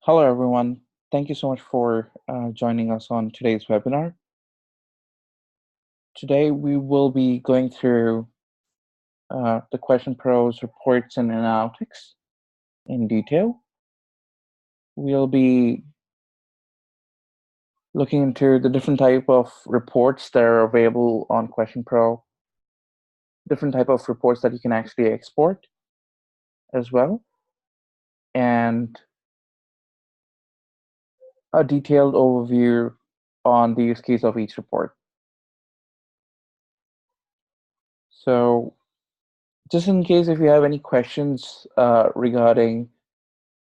Hello, everyone. Thank you so much for joining us on today's webinar. Today, we will be going through the Question Pros reports and analytics in detail. We'll be looking into the different type of reports that are available on Question Pro, different type of reports that you can actually export as well, and a detailed overview on the use case of each report. So just in case if you have any questions regarding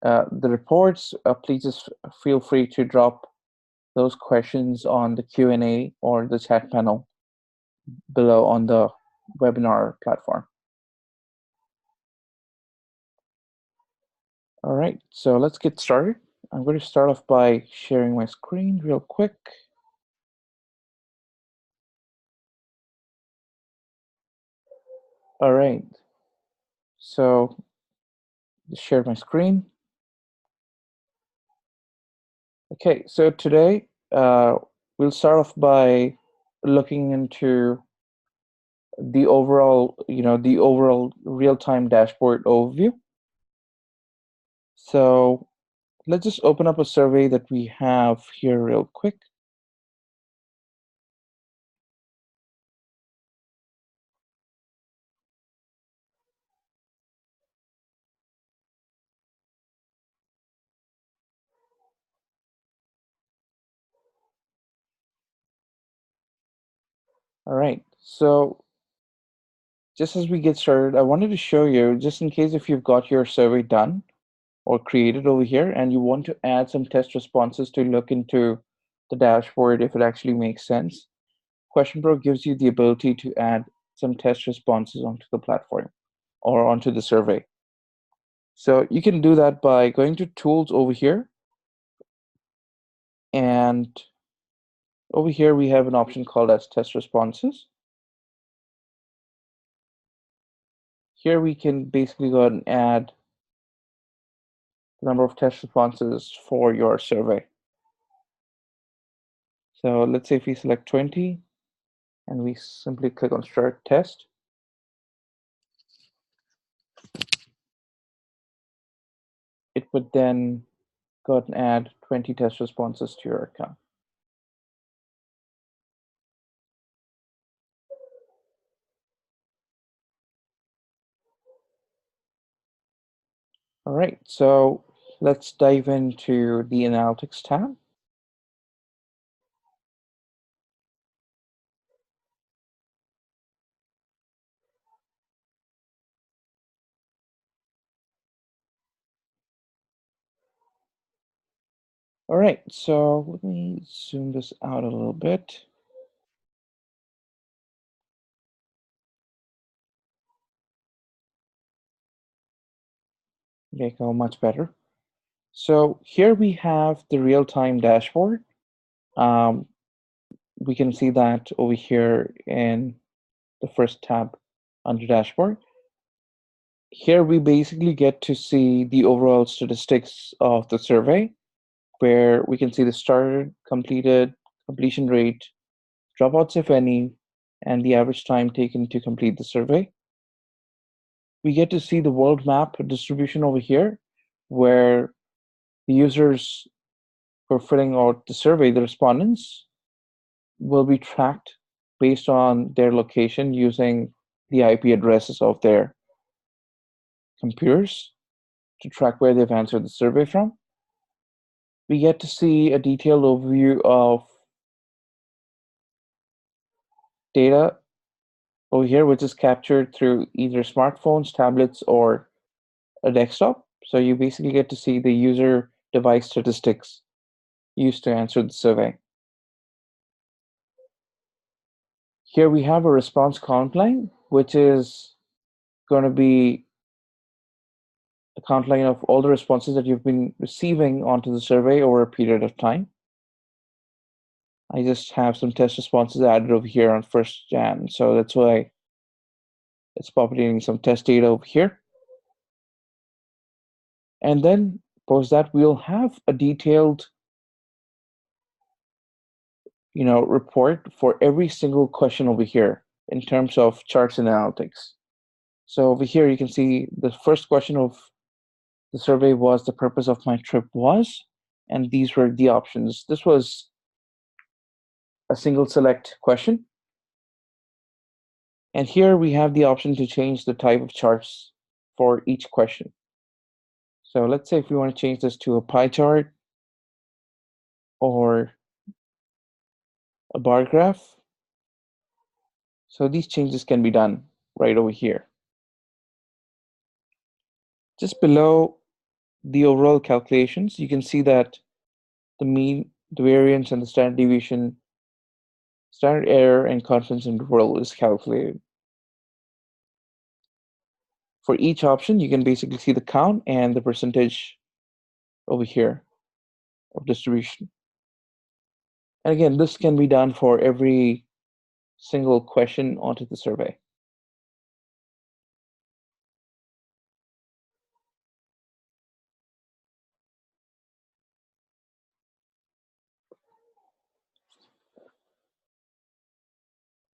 the reports, please just feel free to drop those questions on the Q&A or the chat panel below on the webinar platform. All right, so let's get started. I'm going to start off by sharing my screen real quick. All right, so just share my screen. Okay, so today we'll start off by looking into the overall, real-time dashboard overview. So let's just open up a survey that we have here real quick. All right, so just as we get started, I wanted to show you, just in case if you've got your survey done or created over here and you want to add some test responses to look into the dashboard if it actually makes sense, Question Pro gives you the ability to add some test responses onto the platform or onto the survey. So you can do that by going to Tools over here, and over here we have an option called as Test Responses. Here we can basically go ahead and add the number of test responses for your survey. So let's say if we select 20 and we simply click on Start Test, it would then go ahead and add 20 test responses to your account. All right, so let's dive into the Analytics tab. All right, so let me zoom this out a little bit. Okay, go much better. So here we have the real-time dashboard. We can see that over here in the first tab under dashboard. Here we basically get to see the overall statistics of the survey, where we can see the started, completed, completion rate, dropouts if any, and the average time taken to complete the survey. We get to see the world map distribution over here, where the users who are filling out the survey, the respondents, will be tracked based on their location using the IP addresses of their computers to track where they've answered the survey from. We get to see a detailed overview of data over here, which is captured through either smartphones, tablets, or a desktop. So you basically get to see the user device statistics used to answer the survey. Here we have a response count line, which is going to be a count line of all the responses that you've been receiving onto the survey over a period of time. I just have some test responses added over here on 1st Jan, so that's why it's populating some test data over here. And then Post that, we'll have a detailed, report for every single question over here in terms of charts and analytics. So over here, you can see the first question of the survey was the purpose of my trip was, and these were the options. This was a single select question. And here we have the option to change the type of charts for each question. So let's say if we want to change this to a pie chart or a bar graph. So these changes can be done right over here. Just below the overall calculations, you can see that the mean, the variance, and the standard deviation, standard error, and confidence interval is calculated. For each option, you can basically see the count and the percentage over here of distribution. And again, this can be done for every single question onto the survey.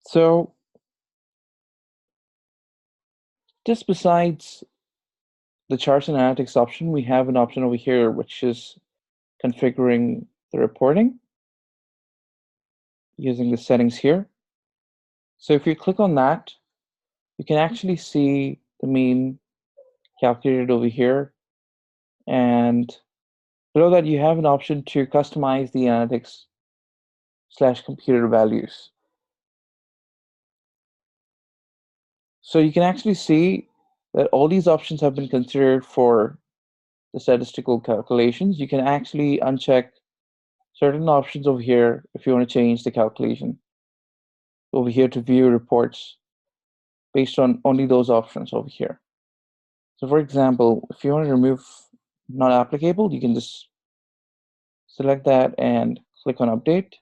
So just besides the charts and analytics option, we have an option over here, which is configuring the reporting using the settings here. So if you click on that, you can actually see the mean calculated over here. And below that, you have an option to customize the analytics/computer values. So you can actually see that all these options have been considered for the statistical calculations. You can actually uncheck certain options over here if you want to change the calculation. Over here to view reports based on only those options over here. So for example, if you want to remove not applicable, you can just select that and click on update.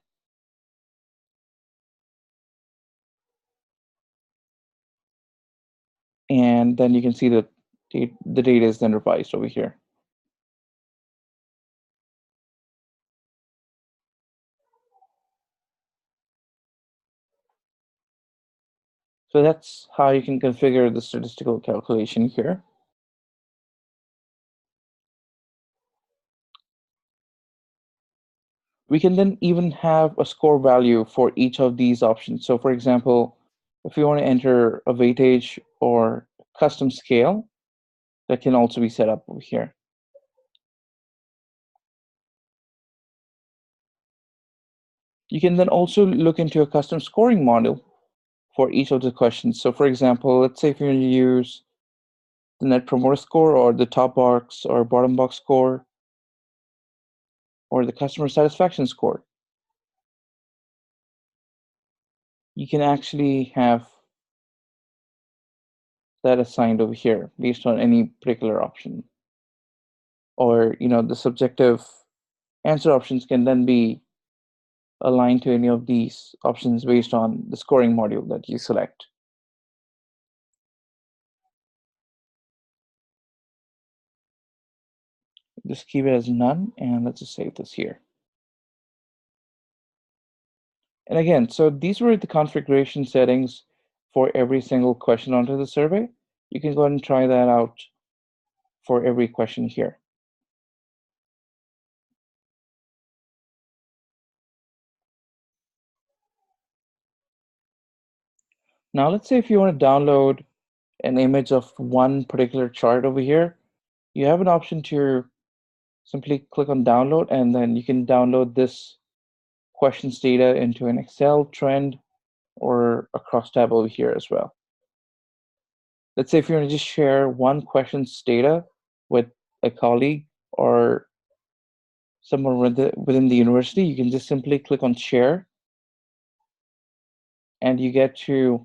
And then you can see that the data is then revised over here. So that's how you can configure the statistical calculation here. We can then even have a score value for each of these options. So for example, if you want to enter a weightage or custom scale, that can also be set up over here. You can then also look into a custom scoring model for each of the questions. So for example, let's say if you're going to use the net promoter score or the top box or bottom box score or the customer satisfaction score, you can actually have that assigned over here based on any particular option. Or, the subjective answer options can then be aligned to any of these options based on the scoring module that you select. Just keep it as none, and let's just save this here. And again, so these were the configuration settings for every single question onto the survey. You can go ahead and try that out for every question here. Now, let's say if you want to download an image of one particular chart over here, you have an option to simply click on download, and then you can download this questions data into an Excel trend or a crosstab over here as well. Let's say if you want to just share one questions data with a colleague or someone within the university, you can just simply click on share, and you get to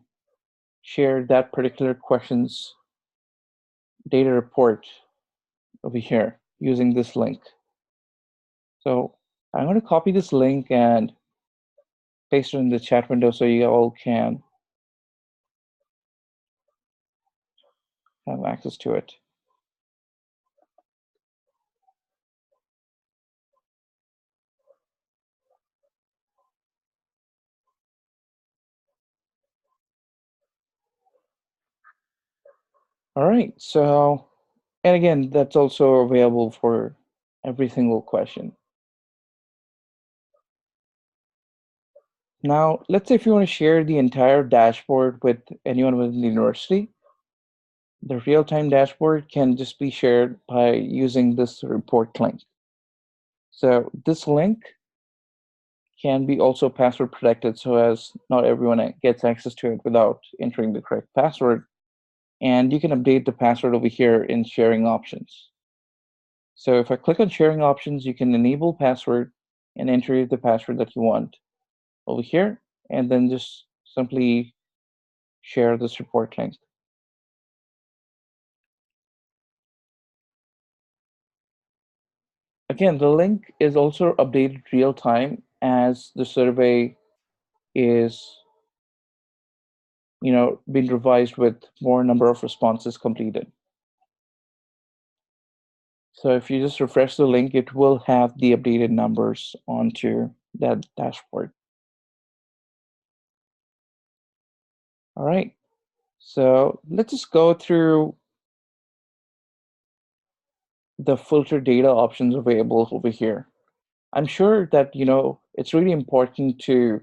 share that particular questions data report over here using this link. So I'm going to copy this link and paste it in the chat window so you all can have access to it. All right. So, and again, that's also available for every single question. Now, let's say if you want to share the entire dashboard with anyone within the university, the real-time dashboard can just be shared by using this report link. So this link can be also password protected so as not everyone gets access to it without entering the correct password. And you can update the password over here in sharing options. So if I click on sharing options, you can enable password and enter the password that you want over here, and then just simply share this report link. Again, the link is also updated real time as the survey is, being revised with more number of responses completed. So if you just refresh the link, it will have the updated numbers onto that dashboard. All right. So let's just go through the filter data options available over here. I'm sure that, it's really important to,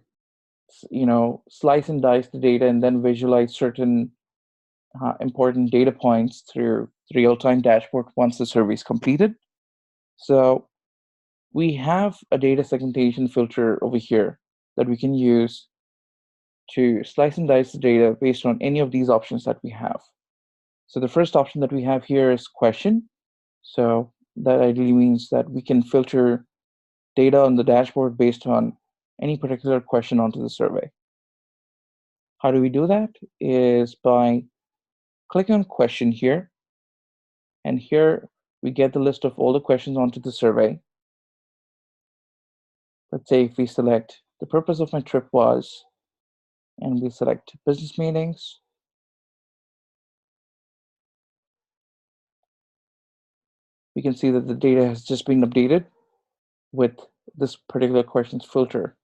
slice and dice the data and then visualize certain important data points through the real-time dashboard once the survey is completed. So we have a data segmentation filter over here that we can use to slice and dice the data based on any of these options that we have. So the first option that we have here is question. So that ideally means that we can filter data on the dashboard based on any particular question onto the survey. How do we do that? Is by clicking on question here, and here we get the list of all the questions onto the survey. Let's say if we select the purpose of my trip was, and we select business meetings, we can see that the data has just been updated with this particular questions filter.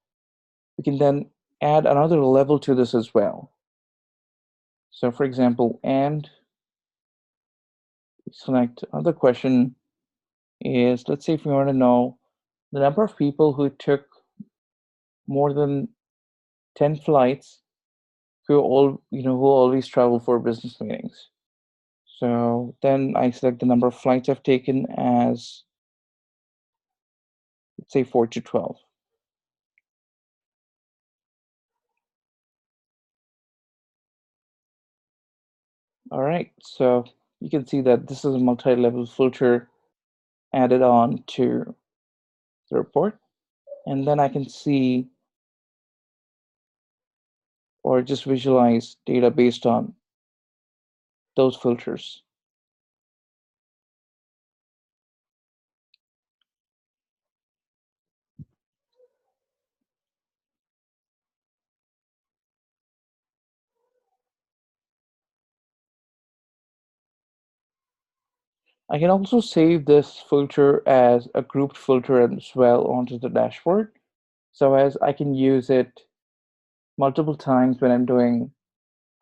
We can then add another level to this as well. So for example, and select another question is, let's say if we want to know the number of people who took more than 10 flights who always travel for business meetings. So then I select the number of flights I've taken as, let's say 4 to 12. All right, so you can see that this is a multi-level filter added on to the report. And then I can see or just visualize data based on those filters. I can also save this filter as a grouped filter as well onto the dashboard. So as I can use it multiple times when I'm doing,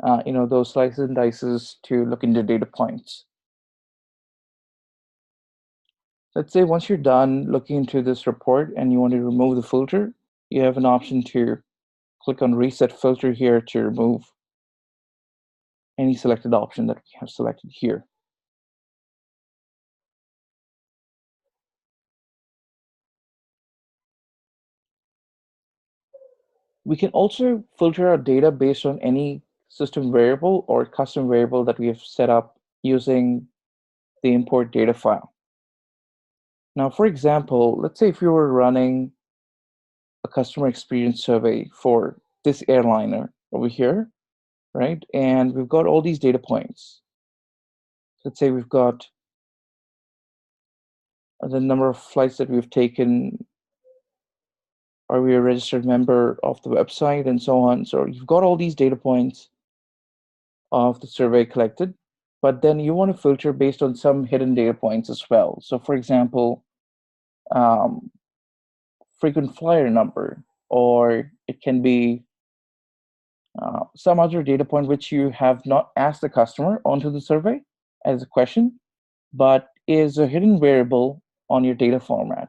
those slices and dices to look into data points. Let's say once you're done looking into this report and you want to remove the filter, you have an option to click on Reset Filter here to remove any selected option that we have selected here. We can also filter our data based on any system variable or custom variable that we have set up using the import data file. Now, for example, let's say if you were running a customer experience survey for this airliner over here, right? And we've got all these data points. Let's say we've got the number of flights that we've taken, are we a registered member of the website, and so on. So you've got all these data points of the survey collected, but then you want to filter based on some hidden data points as well. So for example, um, frequent flyer number, or it can be some other data point which you have not asked the customer onto the survey, as a question, but is a hidden variable on your data format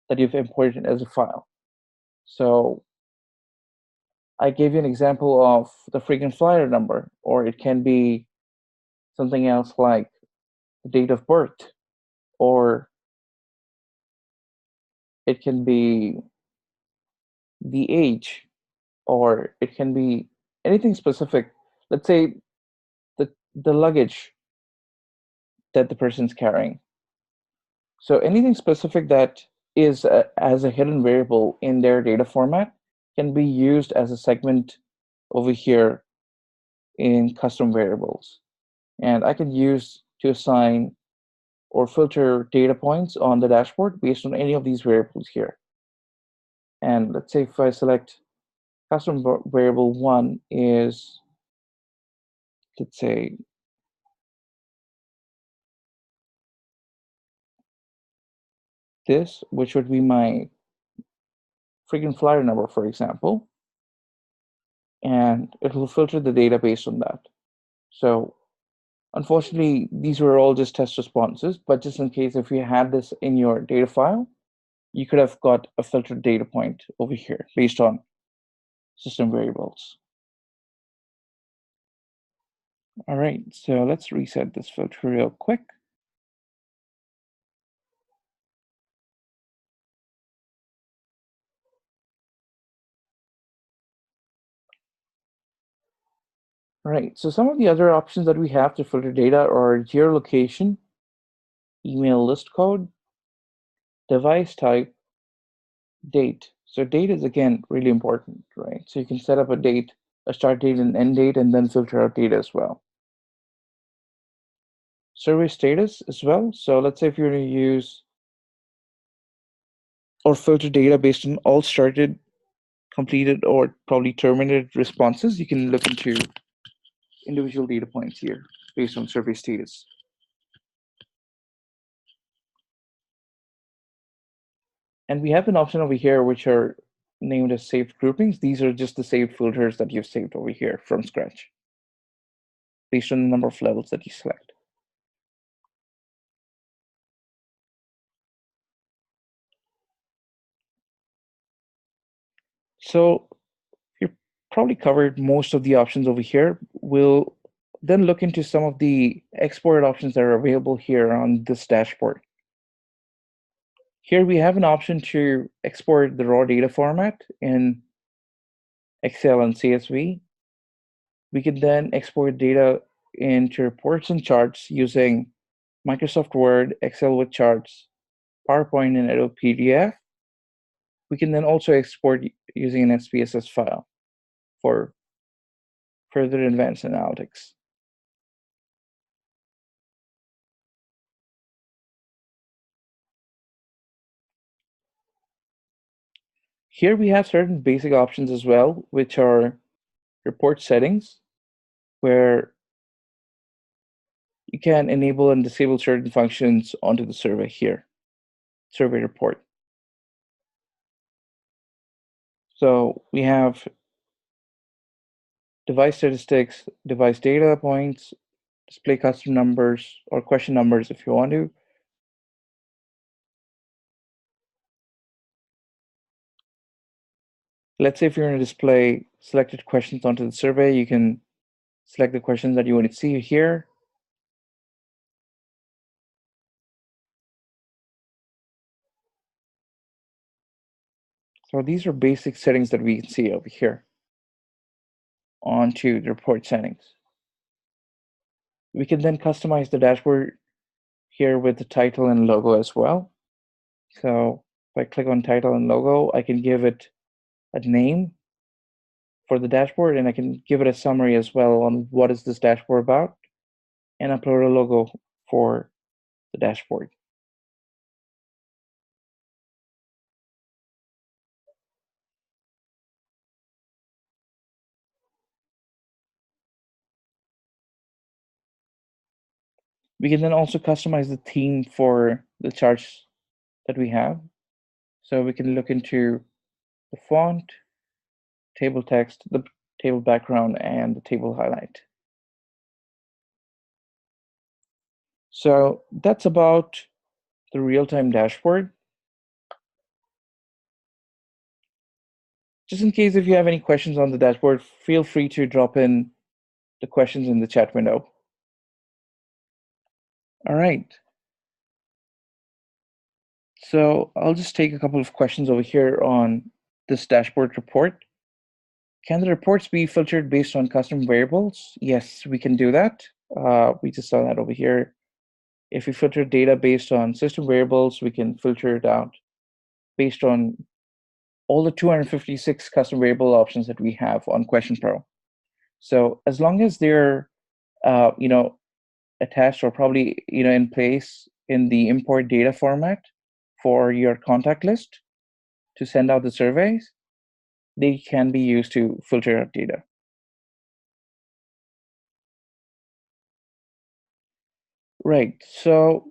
that you've imported as a file. So I gave you an example of the frequent flyer number, or it can be something else like the date of birth, or it can be the age, or it can be anything specific. Let's say the luggage that the person's carrying. So anything specific that is as a hidden variable in their data format can be used as a segment over here in custom variables. And I can use to assign or filter data points on the dashboard based on any of these variables here. And let's say if I select custom variable one is, let's say, this, which would be my frequent flyer number, for example, and it will filter the data based on that. So unfortunately, these were all just test responses, but just in case if you had this in your data file, you could have got a filtered data point over here based on system variables. All right, so let's reset this filter real quick. All right, so some of the other options that we have to filter data are geolocation, email list code, device type, date. So date is again really important, right? So you can set up a date, a start date and end date, and then filter out data as well. Survey status as well. So let's say if you're going to use or filter data based on all started, completed, or probably terminated responses, you can look into individual data points here based on survey status. And we have an option over here which are named as saved groupings. These are just the saved filters that you've saved over here from scratch based on the number of levels that you select. So you've probably covered most of the options over here. We'll then look into some of the export options that are available here on this dashboard. Here we have an option to export the raw data format in Excel and CSV. We can then export data into reports and charts using Microsoft Word, Excel with charts, PowerPoint, and Adobe PDF. We can then also export using an SPSS file for further advanced analytics. Here we have certain basic options as well, which are report settings, where you can enable and disable certain functions onto the survey here, survey report. So we have device statistics, device data points, display custom numbers or question numbers if you want to. Let's say if you're going to display selected questions onto the survey, you can select the questions that you want to see here. So these are basic settings that we can see over here onto the report settings. We can then customize the dashboard here with the title and logo as well. So if I click on title and logo, I can give it a name for the dashboard and I can give it a summary as well on what is this dashboard about and upload a logo for the dashboard. We can then also customize the theme for the charts that we have. So we can look into the font, table text, the table background, and the table highlight. So that's about the real-time dashboard. Just in case if you have any questions on the dashboard, feel free to drop in the questions in the chat window. All right. So I'll just take a couple of questions over here on this dashboard report. Can the reports be filtered based on custom variables? Yes, we can do that. We just saw that over here. If we filter data based on system variables, we can filter it out based on all the 256 custom variable options that we have on Question Pro. So as long as they're attached or probably in place in the import data format for your contact list to send out the surveys, they can be used to filter out data. Right. So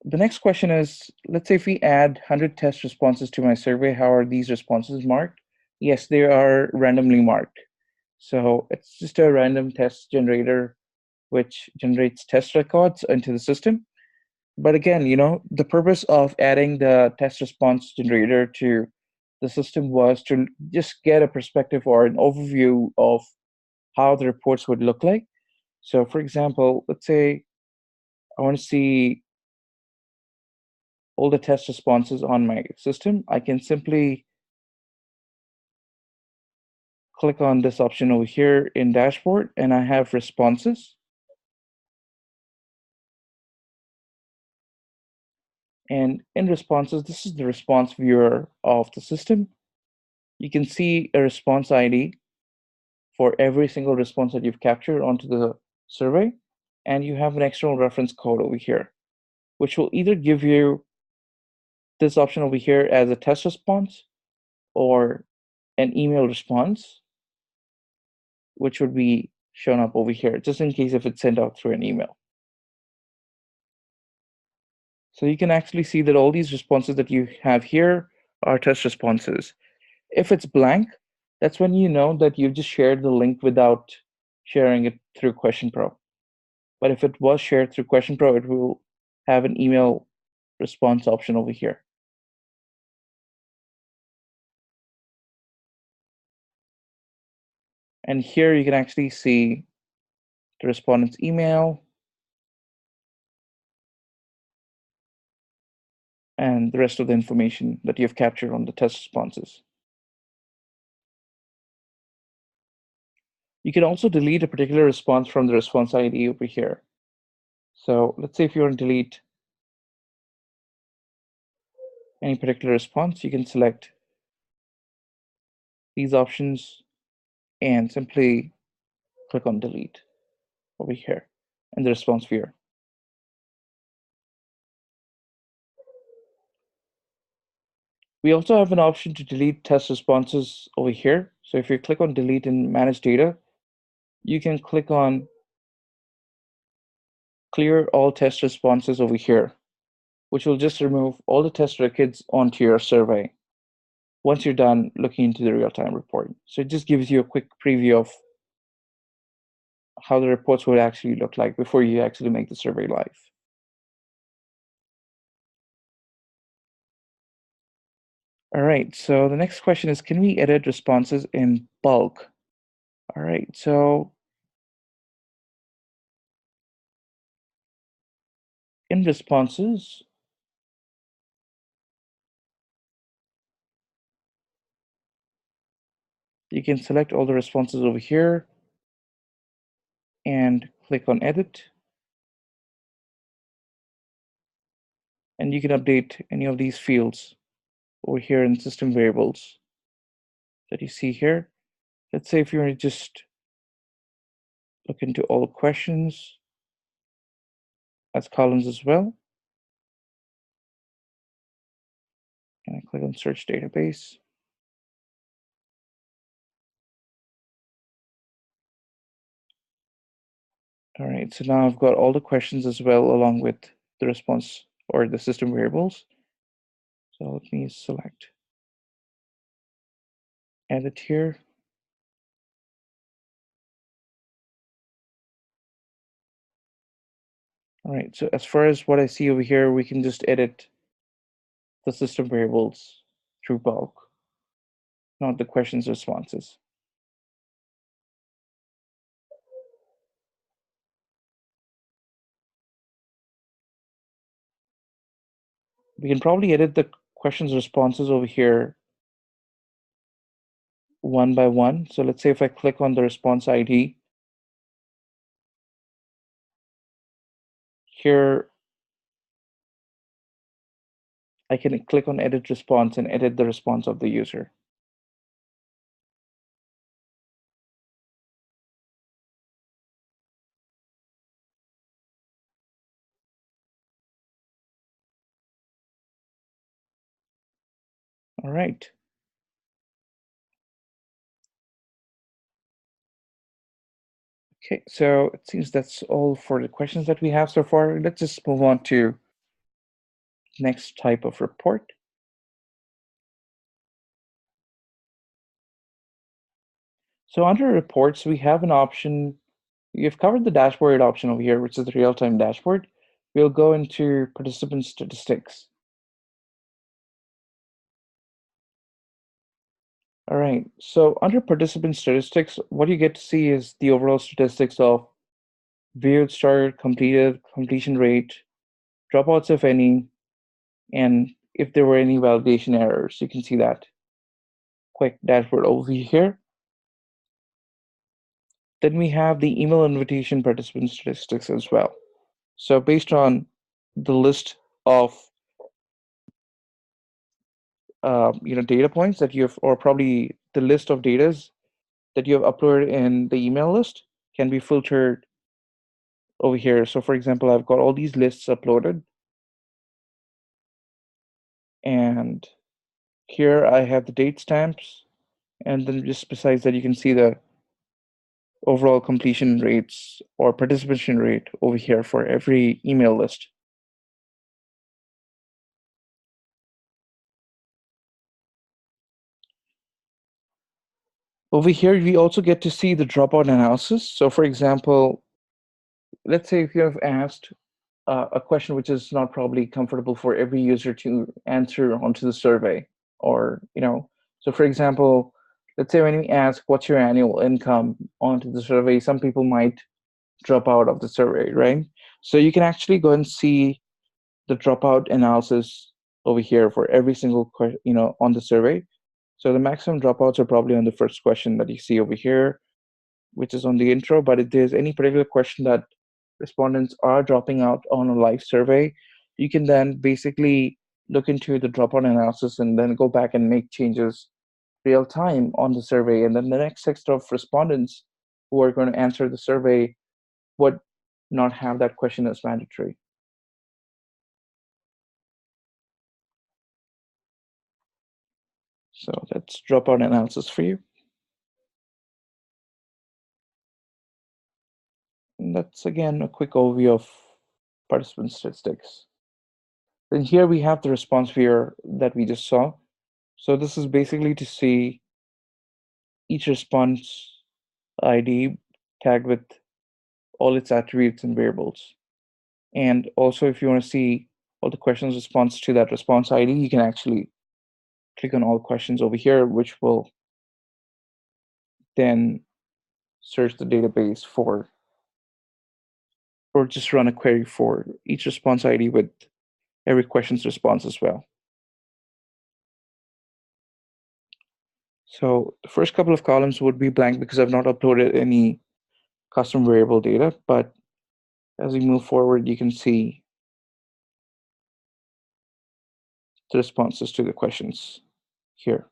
the next question is, let's say if we add 100 test responses to my survey, how are these responses marked? Yes, they are randomly marked. So it's just a random test generator which generates test records into the system. But again, the purpose of adding the test response generator to the system was to just get a perspective or an overview of how the reports would look like. So for example, let's say I want to see all the test responses on my system. I can simply click on this option over here in dashboard and I have responses. And in responses, this is the response viewer of the system. You can see a response ID for every single response that you've captured onto the survey. And you have an external reference code over here, which will either give you this option over here as a test response or an email response, which would be shown up over here, just in case if it's sent out through an email. So you can actually see that all these responses that you have here are test responses. If it's blank, that's when you know that you've just shared the link without sharing it through Question Pro. But if it was shared through Question Pro, it will have an email response option over here. And here you can actually see the respondent's email and the rest of the information that you've captured on the test responses. You can also delete a particular response from the response ID over here. So let's say if you want to delete any particular response, you can select these options and simply click on delete over here in the response viewer. We also have an option to delete test responses over here. So if you click on delete and manage data, you can click on clear all test responses over here, which will just remove all the test records onto your survey once you're done looking into the real-time report. So it just gives you a quick preview of how the reports would actually look like before you actually make the survey live. All right, so the next question is, can we edit responses in bulk? All right, so in responses, you can select all the responses over here and click on edit. And you can update any of these fields over here in system variables that you see here. Let's say if you want to just look into all questions as columns as well. And I click on search database. All right, so now I've got all the questions as well along with the response or the system variables. So let me select edit here. All right, so as far as what I see over here, we can just edit the system variables through bulk, not the questions responses. We can probably edit the questions responses over here one by one. So let's say if I click on the response ID, here I can click on edit response and edit the response of the user. All right. Okay, so it seems that's all for the questions that we have so far. Let's just move on to next type of report. So under reports, we have an option. You've covered the dashboard option over here, which is the real-time dashboard. We'll go into participant statistics. All right, so under participant statistics, what you get to see is the overall statistics of viewed, started, completed, completion rate, dropouts if any, and if there were any validation errors. You can see that quick dashboard overview here. Then we have the email invitation participant statistics as well. So based on the list of data points that you have, or probably the list of datas that you have uploaded in the email list can be filtered over here. So for example, I've got all these lists uploaded, and here I have the date stamps, and then just besides that, you can see the overall completion rates or participation rate over here for every email list. Over here, we also get to see the dropout analysis. So for example, let's say if you have asked a question which is not probably comfortable for every user to answer onto the survey, or, so for example, let's say when we ask what's your annual income onto the survey, some people might drop out of the survey, right? So you can actually go and see the dropout analysis over here for every single on the survey. So the maximum dropouts are probably on the first question that you see over here, which is on the intro. But if there's any particular question that respondents are dropping out on a live survey, you can then basically look into the dropout analysis and then go back and make changes real time on the survey. And then the next set of respondents who are going to answer the survey would not have that question as mandatory. So that's dropout analysis for you. And that's again a quick overview of participant statistics. Then here we have the response viewer that we just saw. So this is basically to see each response ID tagged with all its attributes and variables. And also, if you want to see all the questions response to that response ID, you can actually click on all questions over here, which will then search the database for, or just run a query for each response ID with every question's response as well. So the first couple of columns would be blank because I've not uploaded any custom variable data, but as we move forward, you can see the responses to the questions here.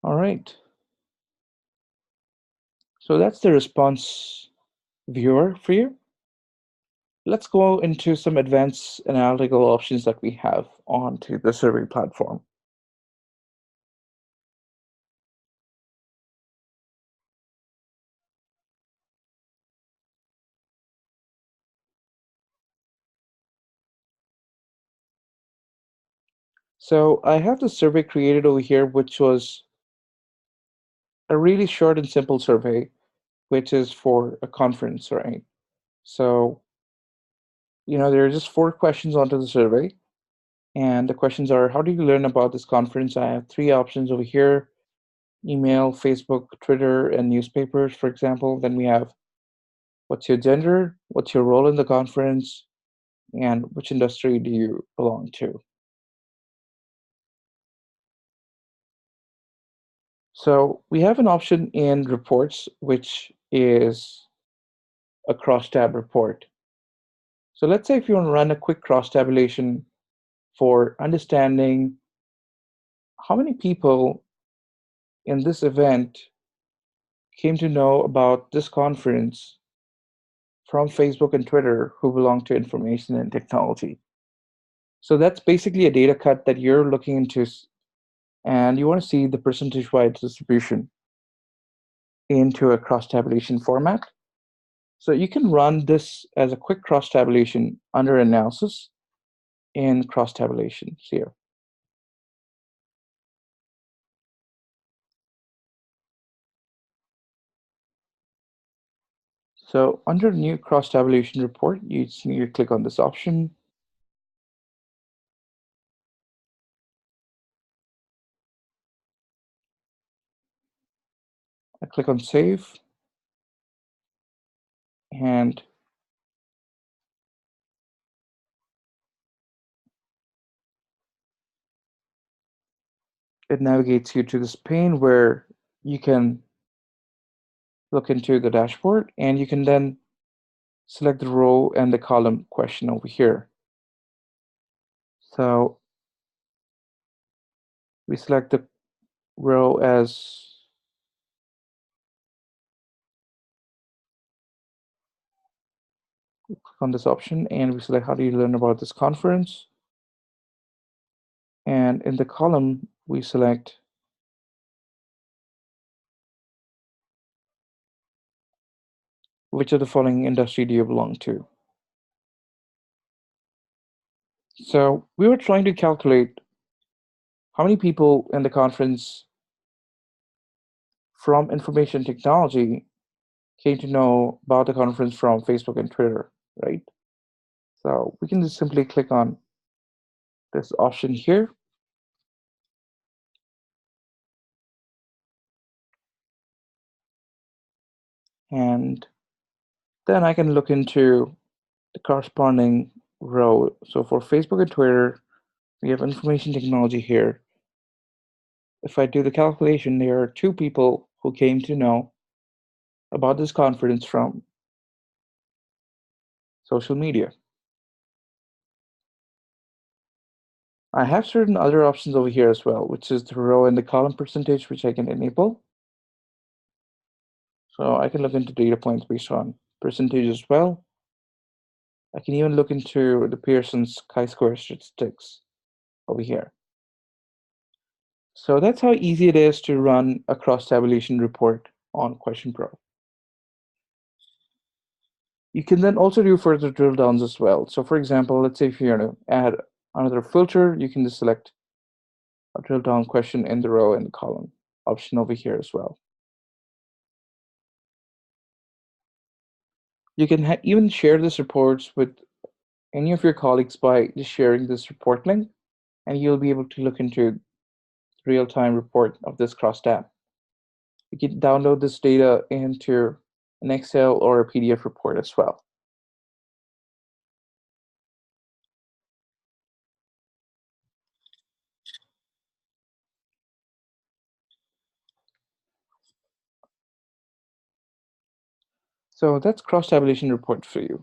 All right. So that's the response viewer for you. Let's go into some advanced analytical options that we have onto the survey platform. So I have the survey created over here, which was a really short and simple survey, which is for a conference, right? So, there are just four questions onto the survey. And the questions are, how do you learn about this conference? I have three options over here: email, Facebook, Twitter, and newspapers, for example. Then we have, what's your gender? What's your role in the conference? And which industry do you belong to? So we have an option in reports, which is a cross-tab report. So let's say if you want to run a quick cross-tabulation for understanding how many people in this event came to know about this conference from Facebook and Twitter who belong to information and technology. So that's basically a data cut that you're looking into, and you want to see the percentage-wise distribution into a cross-tabulation format. So you can run this as a quick cross-tabulation under analysis in cross-tabulations here. So under new cross-tabulation report, you just need to click on this option. I click on save, and it navigates you to this pane where you can look into the dashboard, and you can then select the row and the column question over here. So we select the row as click on this option, and we select, how do you learn about this conference? And in the column, we select which of the following industry do you belong to. So we were trying to calculate how many people in the conference from information technology came to know about the conference from Facebook and Twitter, right? So we can just simply click on this option here, and then I can look into the corresponding row. So for Facebook and Twitter, we have information technology here. If I do the calculation, there are two people who came to know about this conference from social media. I have certain other options over here as well, which is the row and the column percentage, which I can enable. So I can look into data points based on percentage as well. I can even look into the Pearson's chi-square statistics over here. So that's how easy it is to run a cross-tabulation report on Question Pro. You can then also do further drill downs as well. So for example, let's say if you want to add another filter, you can just select a drill down question in the row and the column option over here as well. You can even share this reports with any of your colleagues by just sharing this report link, and you'll be able to look into real-time report of this crosstab. You can download this data into an Excel or a PDF report as well. So that's cross-tabulation report for you.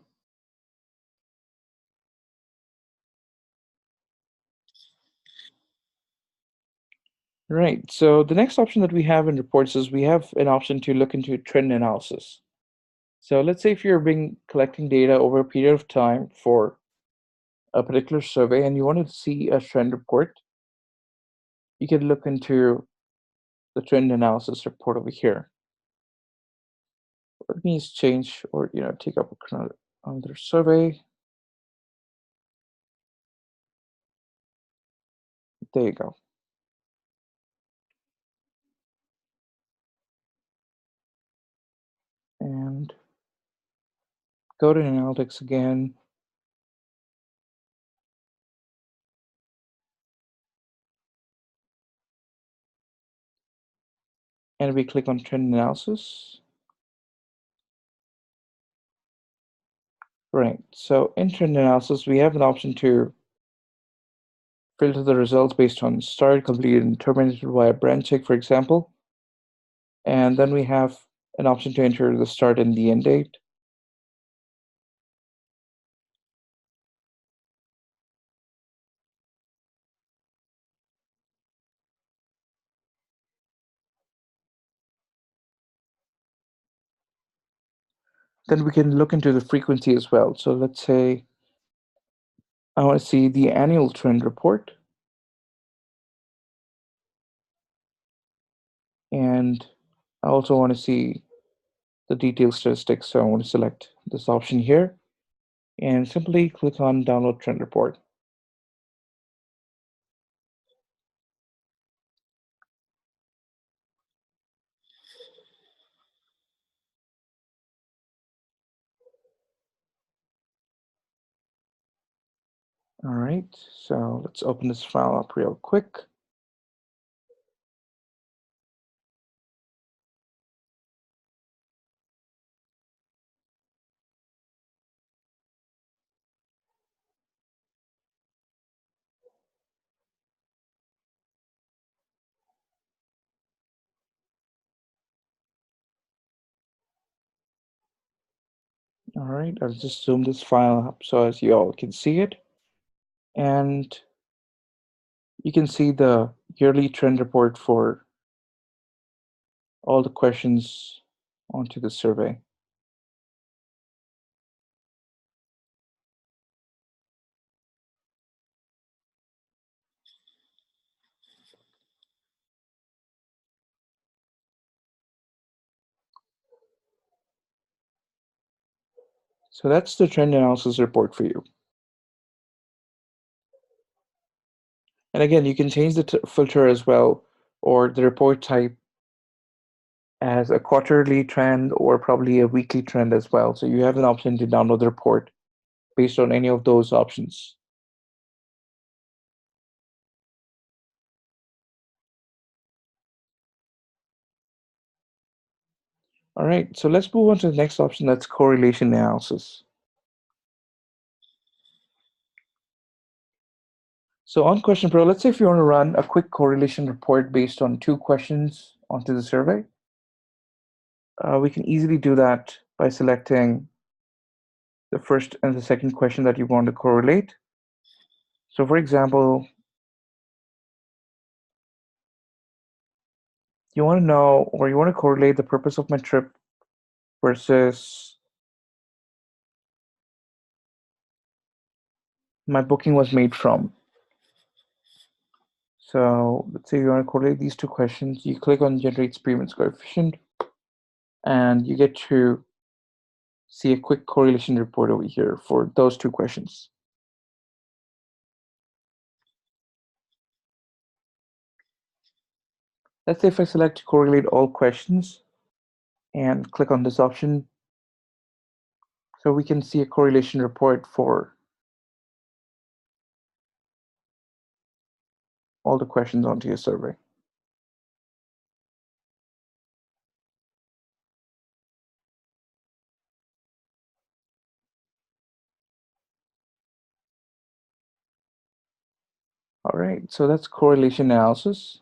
Right. So the next option that we have in reports is we have an option to look into trend analysis. So let's say if you're been collecting data over a period of time for a particular survey and you wanted to see a trend report, you can look into the trend analysis report over here. Let me just change or take up another survey. There you go. And go to analytics again. And we click on trend analysis. Right. So in trend analysis, we have an option to filter the results based on start, completed, and terminated via brand check, for example. And then we have an option to enter the start and the end date. Then we can look into the frequency as well. So let's say I want to see the annual trend report, and I also want to see the detailed statistics. So I want to select this option here and simply click on download trend report. All right, so let's open this file up real quick. All right, I'll just zoom this file up so as you all can see it. And you can see the yearly trend report for all the questions onto the survey. So that's the trend analysis report for you. And again, you can change the filter as well, or the report type as a quarterly trend or probably a weekly trend as well. So you have an option to download the report based on any of those options. All right, so let's move on to the next option, that's correlation analysis. So on Question Pro, let's say if you want to run a quick correlation report based on 2 questions onto the survey, we can easily do that by selecting the first and the second question that you want to correlate. So for example, you want to know or you want to correlate the purpose of my trip versus my booking was made from. So let's say you want to correlate these 2 questions. You click on generate experiments coefficient and you get to see a quick correlation report over here for those 2 questions. Let's say if I select correlate all questions and click on this option, so we can see a correlation report for all the questions onto your survey. All right, so that's correlation analysis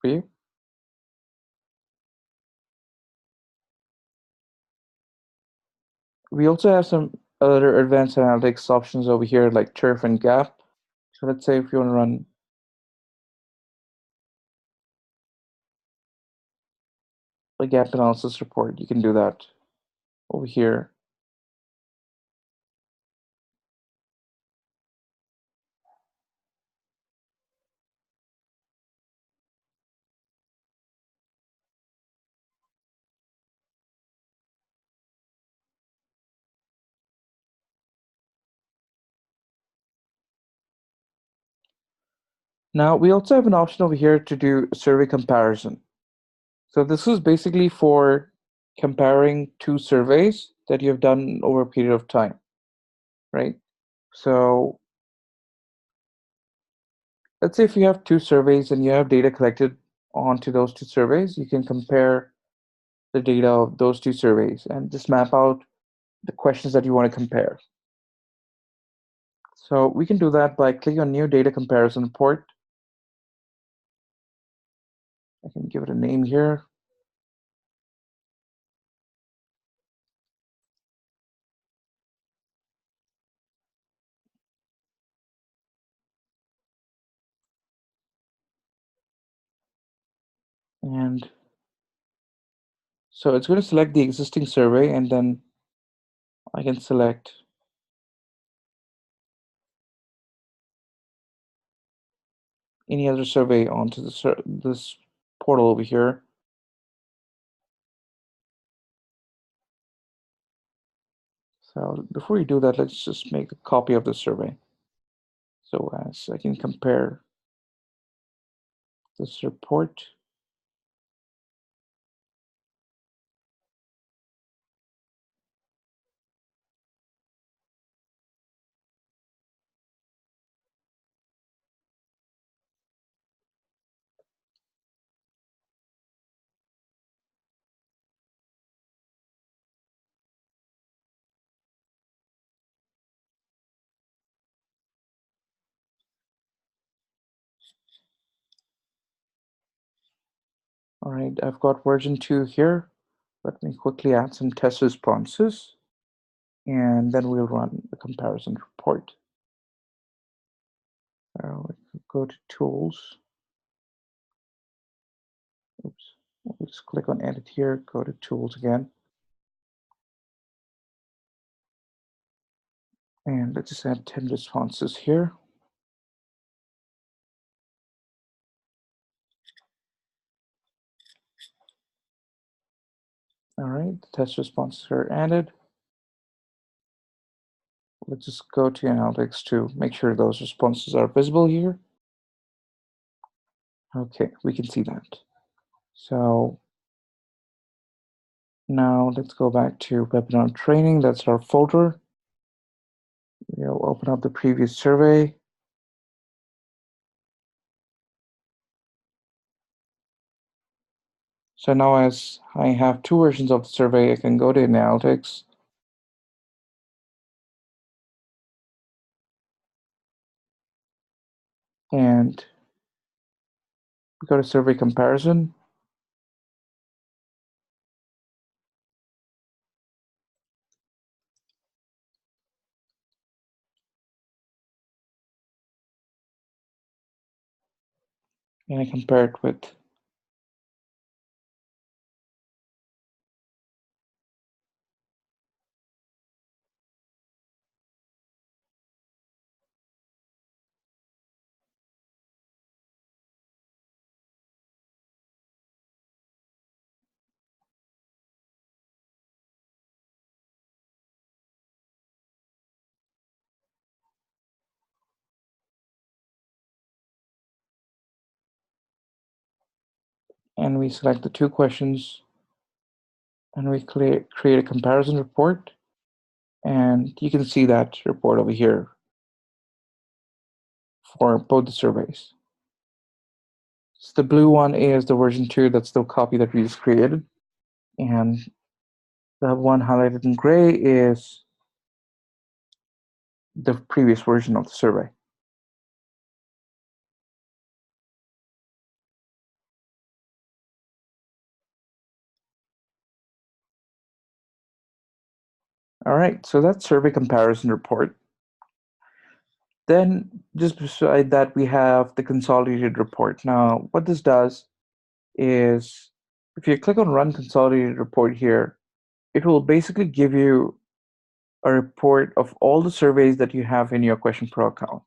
for you. We also have some other advanced analytics options over here like turf and gap. So let's say if you want to run a gap analysis report, you can do that over here. Now, we also have an option over here to do survey comparison. So this is basically for comparing two surveys that you have done over a period of time, right? So let's say if you have two surveys and you have data collected onto those two surveys, you can compare the data of those two surveys and just map out the questions that you want to compare. So we can do that by clicking on New Data Comparison Report. I can give it a name here. And so it's going to select the existing survey, and then I can select any other survey onto this portal over here. So before you do that, let's just make a copy of the survey. So as I can compare this report. All right, I've got version 2 here. Let me quickly add some test responses, and then we'll run the comparison report. Go to Tools. Oops. We'll just click on Edit here, go to Tools again. And let's just add 10 responses here. All right, the test responses are added. Let's just go to Analytics to make sure those responses are visible here. Okay, we can see that. So now let's go back to webinar training. That's our folder. We'll open up the previous survey. So now as I have two versions of the survey, I can go to Analytics. And go to Survey Comparison. And I compare it with and we select the two questions, and we create a comparison report. And you can see that report over here for both the surveys. So the blue one is the version 2, that's the copy that we just created. And the one highlighted in gray is the previous version of the survey. All right, so that's survey comparison report. Then just beside that, we have the consolidated report. Now, what this does is if you click on Run Consolidated Report here, it will basically give you a report of all the surveys that you have in your Question Pro account.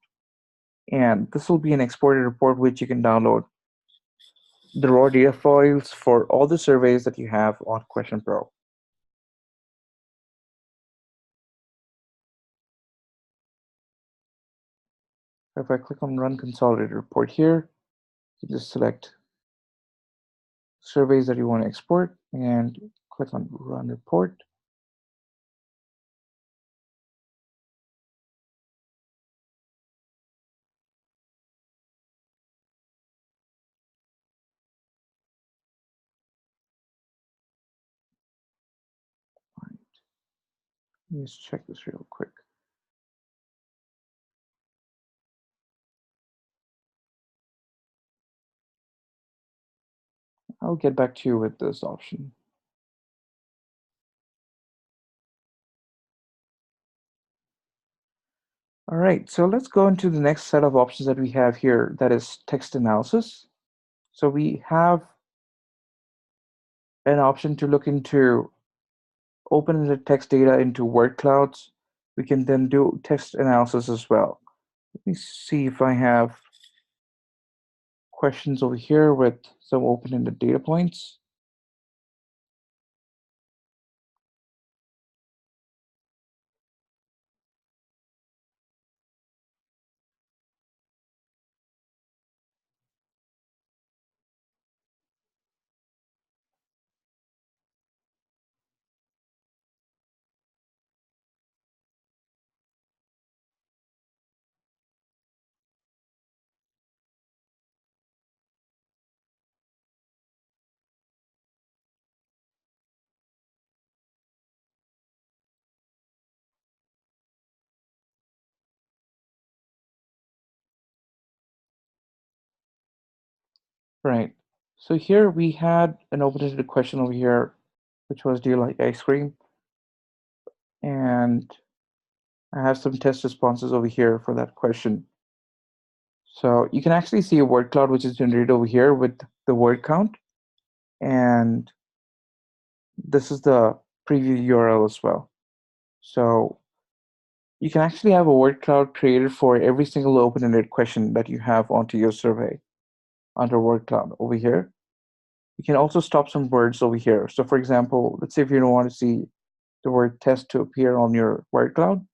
And this will be an exported report which you can download the raw data files for all the surveys that you have on Question Pro. If I click on Run Consolidated Report here, you can just select surveys that you want to export and click on Run Report. Let me just check this real quick. I'll get back to you with this option. All right, so let's go into the next set of options that we have here, that is text analysis. So we have an option to look into open the text data into word clouds. We can then do text analysis as well. Let me see if I have questions over here with some open-ended data points. Right. So here we had an open-ended question over here, which was, do you like ice cream? And I have some test responses over here for that question. So you can actually see a word cloud which is generated over here with the word count. And this is the preview URL as well. So you can actually have a word cloud created for every single open-ended question that you have onto your survey under word cloud over here. You can also stop some words over here. So for example, let's say if you don't want to see the word test to appear on your word cloud,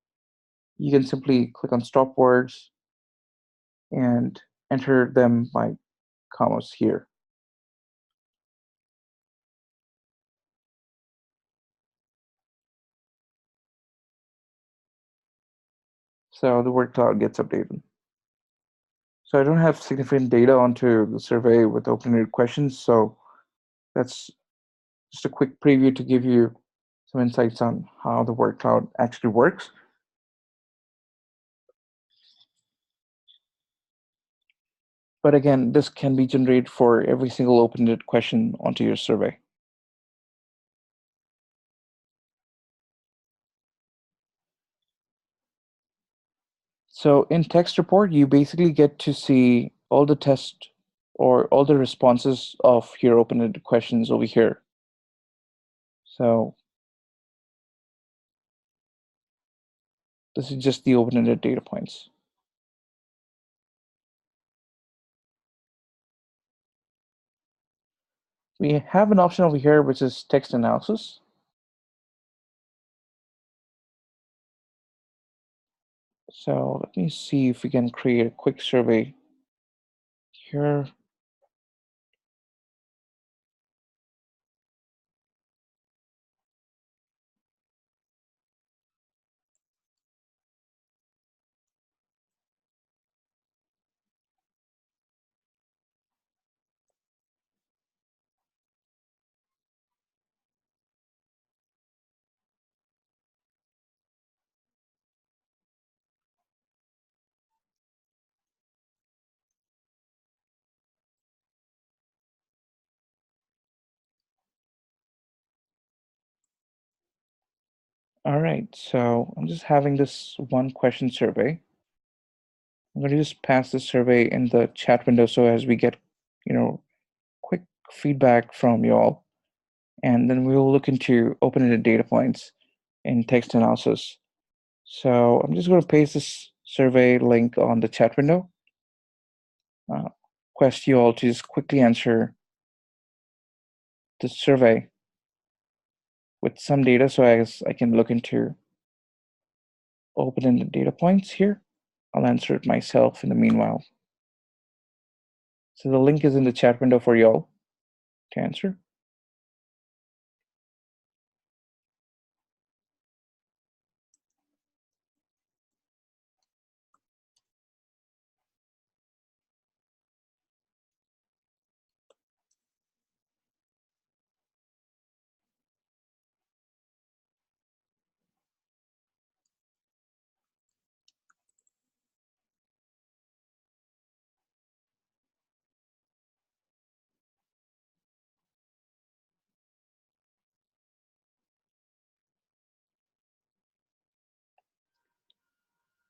you can simply click on stop words and enter them by commas here. So the word cloud gets updated. So I don't have significant data onto the survey with open-ended questions. So that's just a quick preview to give you some insights on how the word cloud actually works. But again, this can be generated for every single open-ended question onto your survey. So in text report, you basically get to see all the test or all the responses of your open-ended questions over here. So this is just the open-ended data points. We have an option over here, which is text analysis. So let me see if we can create a quick survey here. All right, so I'm just having this one question survey. I'm going to just pass the survey in the chat window so as we get, quick feedback from you all. And then we will look into open-ended data points in text analysis. So I'm just going to paste this survey link on the chat window. Request you all to just quickly answer the survey with some data so as I can look into open-ended data points here. I'll answer it myself in the meanwhile. So the link is in the chat window for y'all to answer.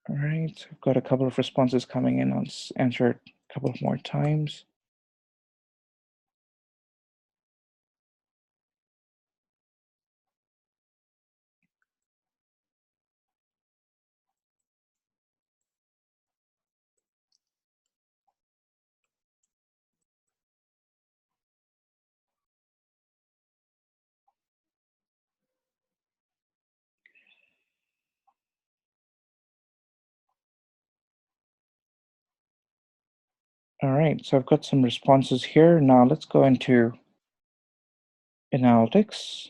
All right, so I've got a couple of responses coming in. I'll answer it a couple of more times. All right, so I've got some responses here. Now let's go into analytics.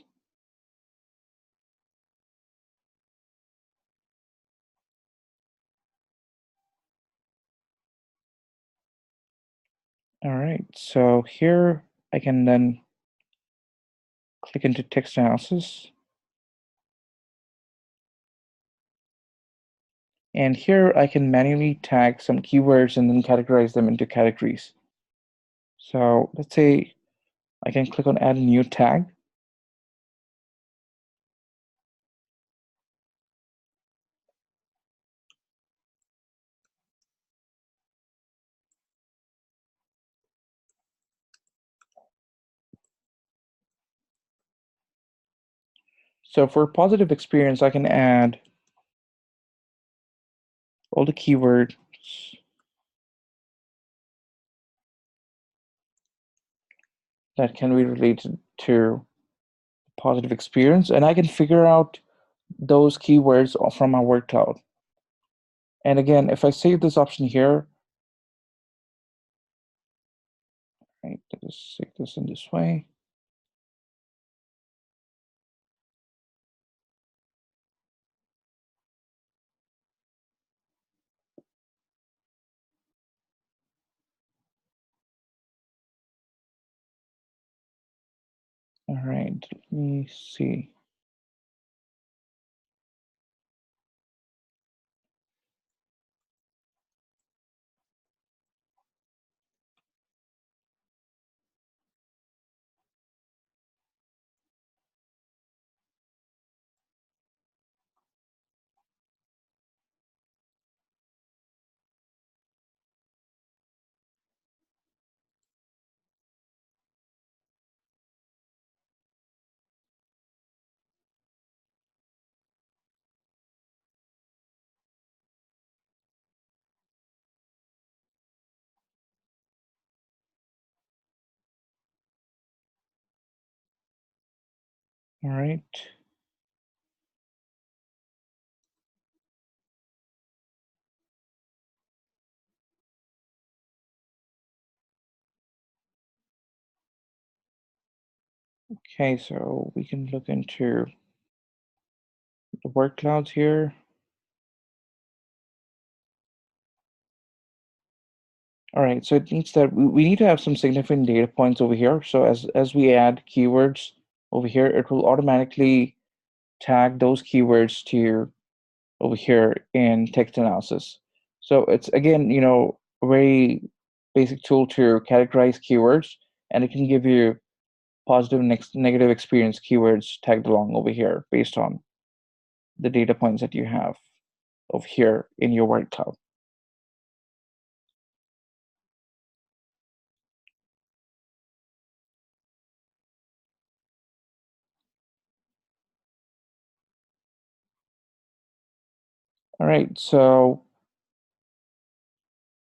All right, so here I can then click into text analysis. And here I can manually tag some keywords and then categorize them into categories. So let's say I can click on add a new tag. So for positive experience, I can add all the keywords that can be related to positive experience, and I can figure out those keywords from my word cloud. And again, if I save this option here, right, let's save this in this way. All right, let me see. All right. Okay, so we can look into the word clouds here. All right, so it means that we need to have some significant data points over here. So as we add keywords over here, it will automatically tag those keywords to over here in text analysis. So it's again, a very basic tool to categorize keywords, and it can give you positive and negative experience keywords tagged along over here based on the data points that you have over here in your word cloud. All right, so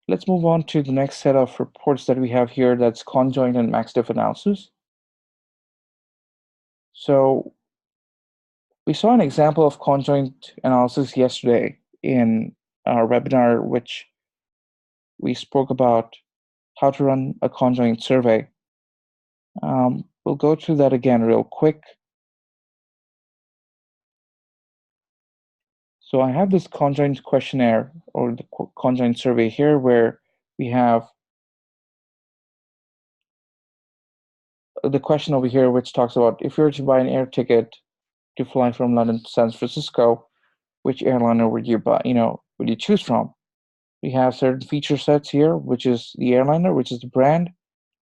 let's move on to the next set of reports that we have here, that's conjoint and max diff analysis. So we saw an example of conjoint analysis yesterday in our webinar, which we spoke about how to run a conjoint survey. We'll go through that again real quick. So I have this conjoint questionnaire or the conjoint survey here where we have the question over here, which talks about if you were to buy an air ticket to fly from London to San Francisco, which airliner would you buy, would you choose from? We have certain feature sets here, which is the airliner, which is the brand,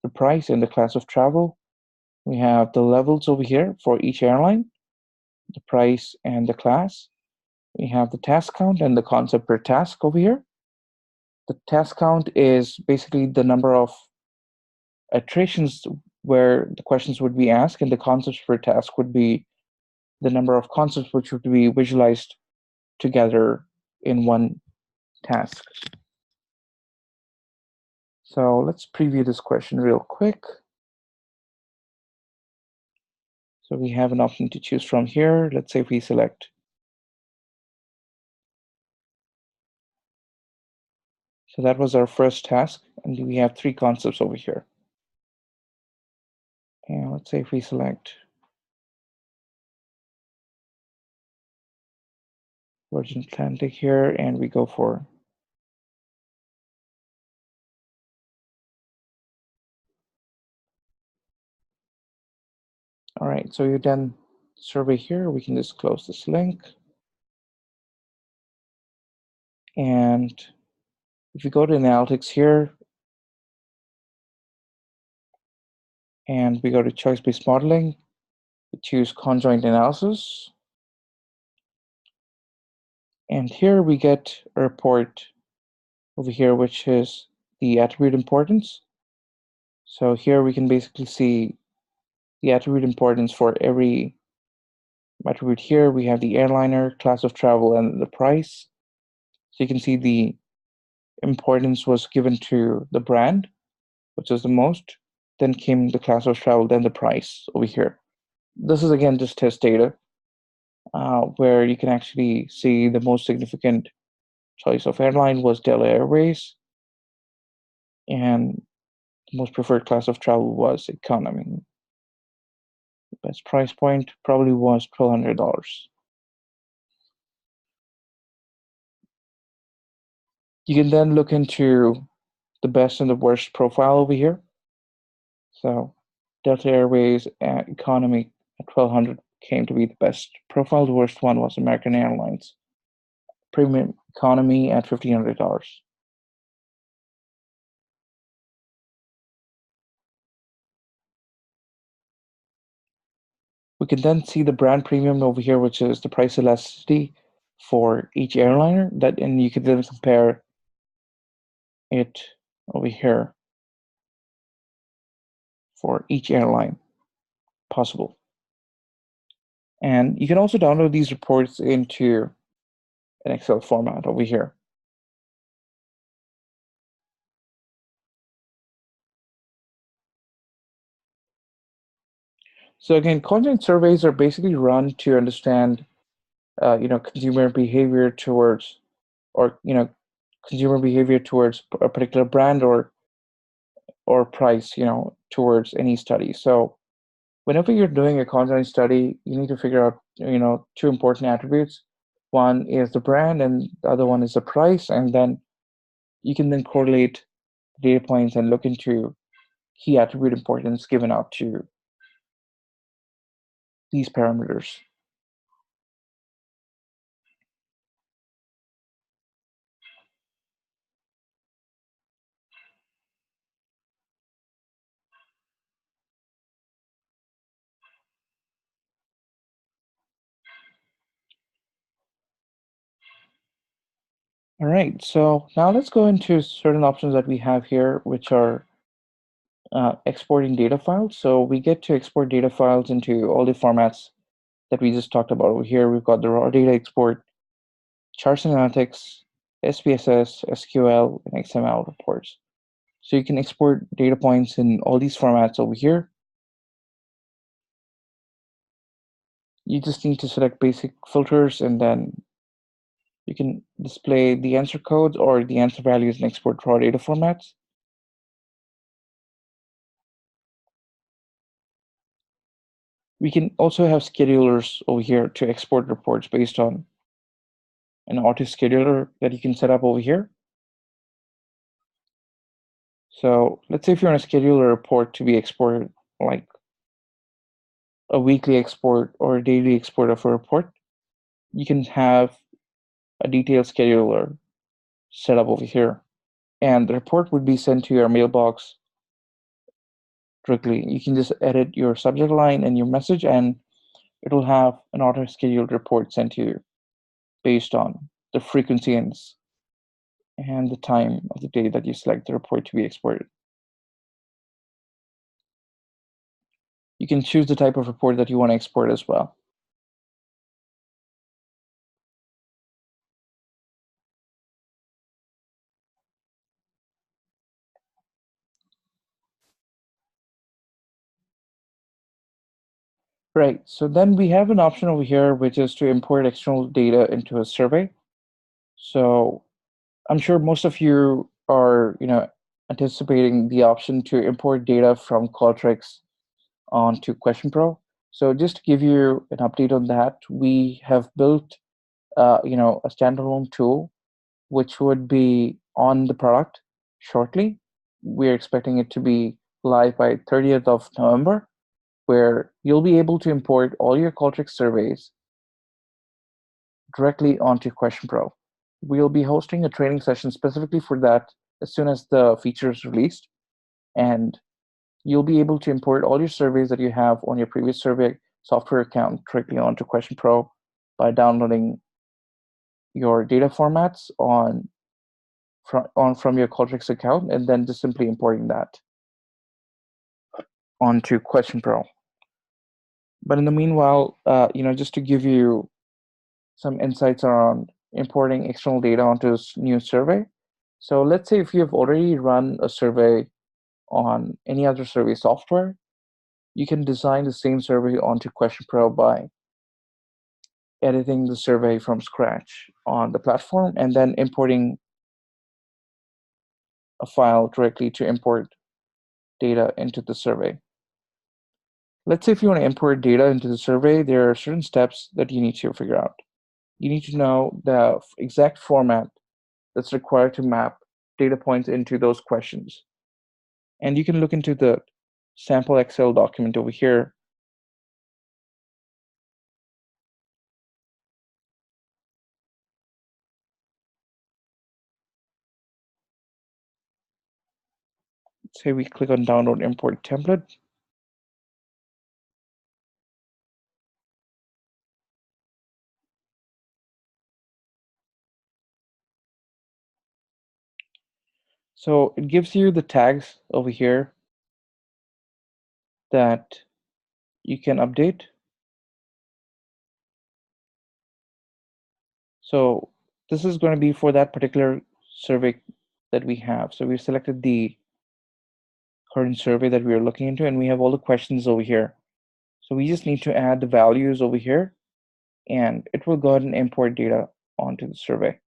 the price, and the class of travel. We have the levels over here for each airline, the price and the class. We have the task count and the concept per task over here. The task count is basically the number of iterations where the questions would be asked, and the concepts per task would be the number of concepts which would be visualized together in one task. So let's preview this question real quick. So we have an option to choose from here. Let's say if we select. So that was our first task, and we have 3 concepts over here. And let's say if we select Virgin Atlantic here, and we go for all right, so you're done survey here. We can just close this link. And if you go to analytics here, and we go to choice-based modeling, we choose conjoint analysis. And here we get a report over here, which is the attribute importance. So here we can basically see the attribute importance for every attribute here. We have the airliner, class of travel, and the price. So you can see the importance was given to the brand, which is the most, then came the class of travel, then the price over here. This is again just test data, where you can actually see the most significant choice of airline was Delta Airways, and the most preferred class of travel was economy. The best price point probably was $1,200. You can then look into the best and the worst profile over here. So Delta Airways and economy at 1,200 came to be the best profile. The worst one was American Airlines premium economy at $1,500. We can then see the brand premium over here, which is the price elasticity for each airliner. And you can then compare it over here for each airline possible. And you can also download these reports into an Excel format over here. So again, conjoint surveys are basically run to understand, consumer behavior towards, or consumer behavior towards a particular brand or price, towards any study. So whenever you're doing a conjoint study, you need to figure out, 2 important attributes. One is the brand, and the other one is the price, and then you can then correlate data points and look into key attribute importance given out to these parameters. All right, so now let's go into certain options that we have here, which are exporting data files. So we get to export data files into all the formats that we just talked about over here. We've got the raw data export, charts and analytics, SPSS, SQL, and XML reports. So you can export data points in all these formats over here. You just need to select basic filters, and then You can display the answer codes or the answer values and export raw data formats. We can also have schedulers over here to export reports based on an auto scheduler that you can set up over here. So let's say if you want to schedule a report to be exported, like a weekly export or a daily export of a report, you can have a detailed scheduler set up over here. And the report would be sent to your mailbox directly. You can just edit your subject line and your message, and it will have an auto scheduled report sent to you based on the frequency and the time of the day that you select the report to be exported. You can choose the type of report that you want to export as well. Right, so then we have an option over here, which is to import external data into a survey. So I'm sure most of you are, anticipating the option to import data from Qualtrics onto Question Pro. So just to give you an update on that, we have built, a standalone tool which would be on the product shortly. We're expecting it to be live by 30th of November, where you'll be able to import all your Qualtrics surveys directly onto Question Pro. We'll be hosting a training session specifically for that as soon as the feature is released. And you'll be able to import all your surveys that you have on your previous survey software account directly onto Question Pro by downloading your data formats from your Qualtrics account and then just simply importing that onto Question Pro. But in the meanwhile, just to give you some insights around importing external data onto this new survey. So let's say if you have already run a survey on any other survey software, you can design the same survey onto Question Pro by editing the survey from scratch on the platform and then importing a file directly to import data into the survey. Let's say if you want to import data into the survey, there are certain steps that you need to figure out. You need to know the exact format that's required to map data points into those questions. And you can look into the sample Excel document over here. Say we click on download import template. So it gives you the tags over here that you can update. So this is going to be for that particular survey that we have. So we've selected the current survey that we are looking into, and we have all the questions over here. So we just need to add the values over here, and it will go ahead and import data onto the survey.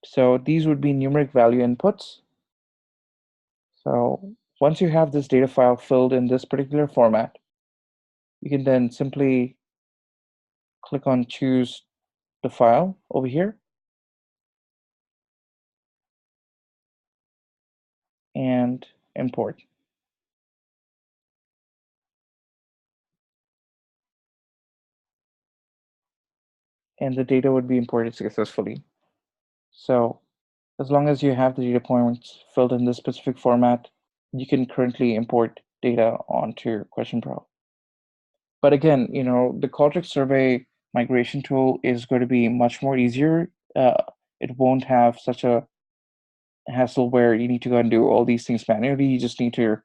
So these would be numeric value inputs. So once you have this data file filled in this particular format, you can then simply click on choose the file over here and import. And the data would be imported successfully. So as long as you have the data points filled in this specific format, you can currently import data onto Question Pro. But again, the Qualtrics survey migration tool is going to be much more easier. It won't have such a hassle where you need to go and do all these things manually. You just need to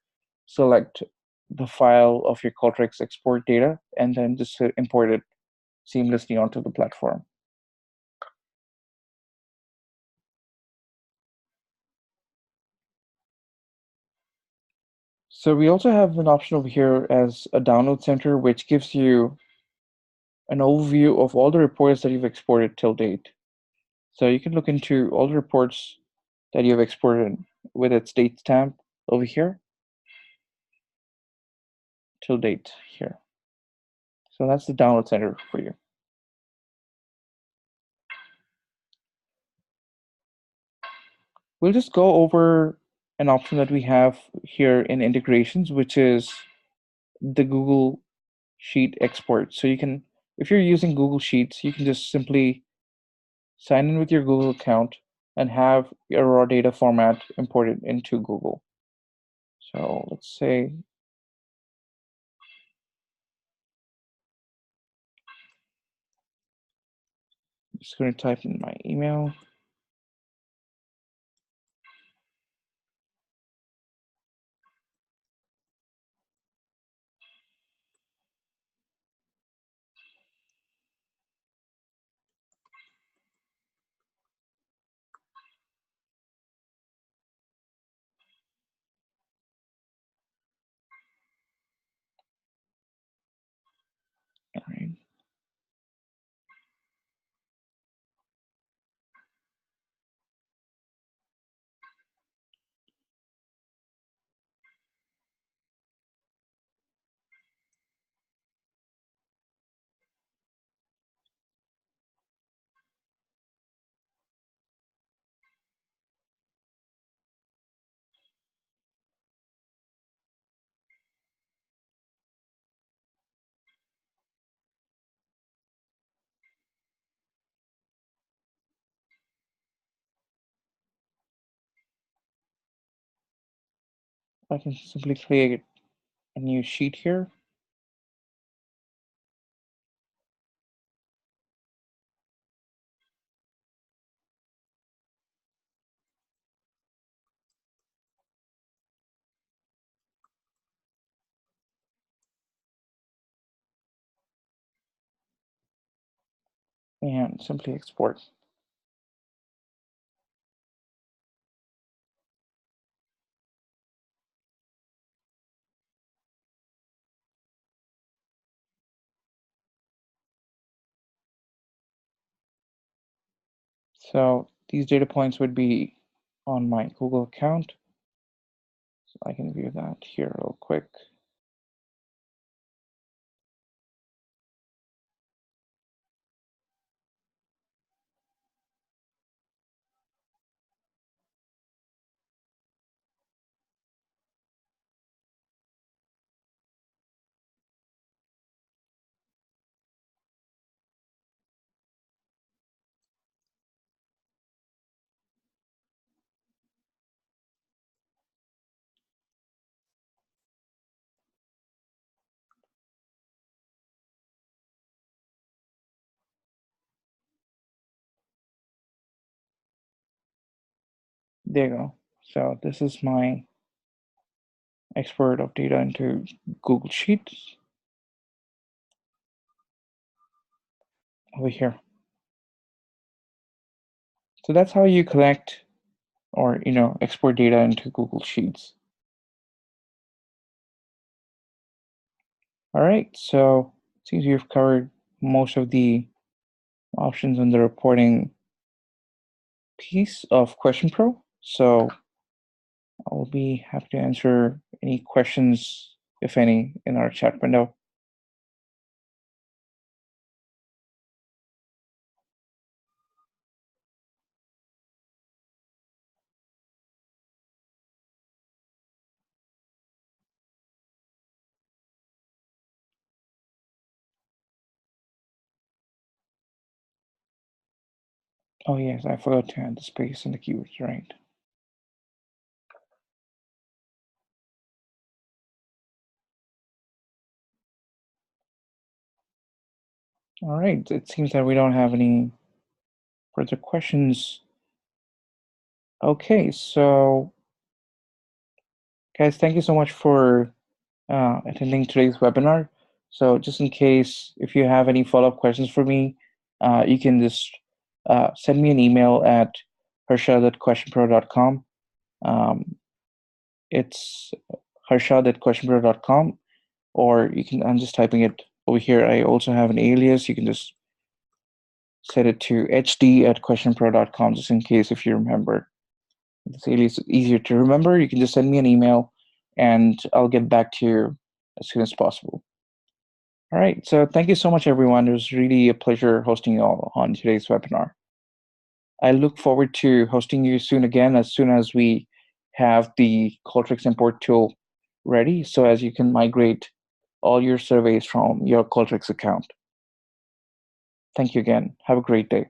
select the file of your Qualtrics export data and then just import it seamlessly onto the platform. So we also have an option over here as a download center, which gives you an overview of all the reports that you've exported till date. So you can look into all the reports that you have exported with its date stamp over here till date here. So that's the download center for you. We'll just go over an option that we have here in integrations, which is the Google Sheet export. So you can, if you're using Google Sheets, you can just simply sign in with your Google account and have your raw data format imported into Google. So let's say, I'm just going to type in my email. All right. I can simply create a new sheet here. And simply export. So these data points would be on my Google account. So I can view that here real quick. There you go. So this is my export of data into Google Sheets over here. So that's how you collect or export data into Google Sheets. All right, so it seems we've covered most of the options in the reporting piece of Question Pro. So I'll be happy to answer any questions, if any, in our chat window. Oh yes, I forgot to add the space and the keywords, right? All right, it seems that we don't have any further questions. Okay, so guys, thank you so much for attending today's webinar. So just in case, if you have any follow-up questions for me, you can just send me an email at harsha@questionpro.com. It's harshad@questionpro.com, or I'm just typing it over here. I also have an alias. You can just set it to hd@questionpro.com, just in case if you remember. This alias is easier to remember. You can just send me an email and I'll get back to you as soon as possible. All right. So thank you so much, everyone. It was really a pleasure hosting you all on today's webinar. I look forward to hosting you soon again as soon as we have the Qualtrics import tool ready so as you can migrate all your surveys from your Qualtrics account. Thank you again. Have a great day.